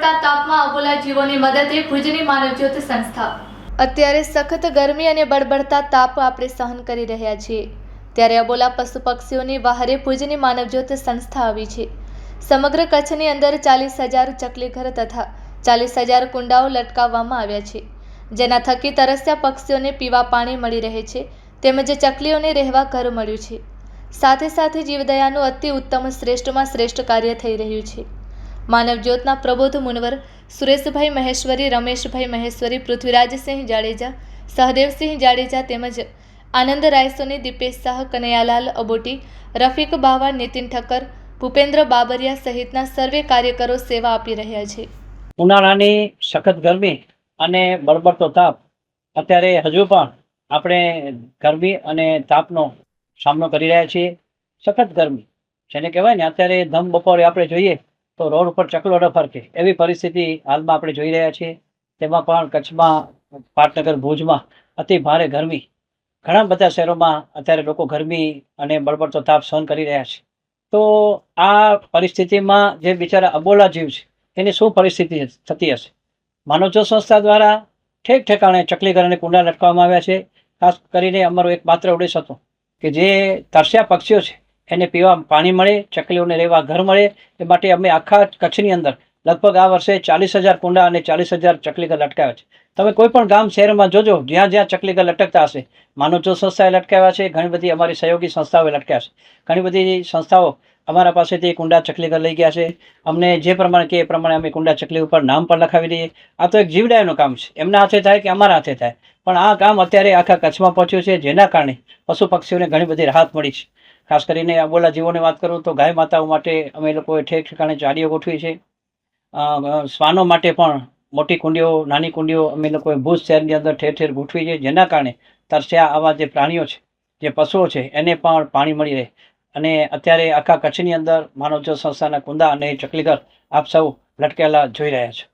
બળબડતા તાપમાં અબોલા જીવોની મદદે ભુજની માનવજ્યોત સંસ્થા। અત્યારે સખત ગરમી અને બળબડતા તાપ આપણે સહન કરી રહ્યા છીએ, ત્યારે અબોલા પશુ પક્ષીઓની વહારે ભુજની માનવજ્યોત સંસ્થા આવી છે। સમગ્ર કચ્છની અંદર 40,000 ચકલીઘર તથા 40,000 કુંડાઓ લટકાવવામાં આવ્યા છે, જેના થકી તરસ્યા પક્ષીઓને પીવા પાણી મળી રહે છે, તેમજ ચકલીઓને રહેવા ઘર મળ્યું છે। સાથે સાથે જીવદયાનું અતિ ઉત્તમ શ્રેષ્ઠમાં શ્રેષ્ઠ કાર્ય થઈ રહ્યું છે। માનવજ્યોતના પ્રબોધ મુનવર સુરેશભાઈ મહેશ્વરી, રમેશભાઈ મહેશ્વરી, પૃથ્વીરાજસિંહ જાડેજા, સહદેવસિંહ જાડેજા તેમજ આનંદ રાયસોની, દીપેશ શાહ, કનૈયાલાલ અબોટી, રફીક બાવા, નીતિન ઠક્કર, ભૂપેન્દ્ર બાબરિયા સહિતના સર્વે કાર્યકરો સેવા આપી રહ્યા છે। ઉનાળાની સખત ગરમી અને બળબડતો તાપ, અત્યારે હજુ પણ આપણે ગરમી અને તાપનો સામનો કરી રહ્યા છીએ। સખત ગરમી જેને કહેવાય ને, અત્યારે ધમ બપોરે આપણે જોઈએ તો રોડ ઉપર ચકલો ન ફરકે એવી પરિસ્થિતિ હાલમાં આપણે જોઈ રહ્યા છીએ। તેમાં પણ કચ્છમાં, પાટનગર, ભુજમાં અતિ ભારે ગરમી, ઘણા બધા શહેરોમાં અત્યારે લોકો ગરમી અને બળબડતો તાપ સહન કરી રહ્યા છે। તો આ પરિસ્થિતિમાં જે બિચારા અબોલા જીવ છે એની શું પરિસ્થિતિ થતી હશે? માનવજ્યોત સંસ્થા દ્વારા ઠેક ઠેકાણે ચકલીઘર અને કુંડા લટકાવવામાં આવ્યા છે। ખાસ કરીને અમારો એક માત્ર ઉદ્દેશ હતો કે જે તરસ્યા પક્ષીઓ છે એને પીવા પાણી મળે, ચકલીઓને રહેવા ઘર મળે, એ માટે અમે આખા કચ્છની અંદર લગભગ આ વર્ષે 40,000 કુંડા અને 40,000 ચકલીઘર લટકાવ્યા છે। તમે કોઈ પણ ગામ શહેરમાં જોજો, જ્યાં જ્યાં ચકલીઘર લટકતા હશે, માનવજ્યોત સંસ્થાએ લટકાવ્યા છે, ઘણી બધી અમારી સહયોગી સંસ્થાઓએ લટક્યા છે। ઘણી બધી સંસ્થાઓ અમારા પાસેથી કુંડા ચકલીઘર લઈ ગયા છે। અમને જે પ્રમાણે કે એ પ્રમાણે અમે કુંડા ચકલી ઉપર નામ પણ લખાવી દઈએ। આ તો એક જીવદયાનું કામ છે, એમના હાથે થાય કે અમારા હાથે થાય, પણ આ કામ અત્યારે આખા કચ્છમાં પહોંચ્યું છે, જેના કારણે પશુ પક્ષીઓને ઘણી બધી રાહત મળી છે। ખાસ કરીને અબોલા જીવોની વાત કરું તો ગાય માતાઓ માટે અમે લોકોએ ઠેક ઠેકાણે જાળીઓ ગોઠવી છે। શ્વાનો માટે પણ મોટી કુંડીઓ, નાની કુંડીઓ અમે લોકોએ ભુજ શહેરની અંદર ઠેર ઠેર ગોઠવી છે, જેના કારણે તરસ્યા આવા જે પ્રાણીઓ છે, જે પશુઓ છે, એને પણ પાણી મળી રહે। અને અત્યારે આખા કચ્છની અંદર માનવજ્યોત સંસ્થાના કુંડા અને ચકલીઘર આપ સૌ લટકેલા જોઈ રહ્યા છો।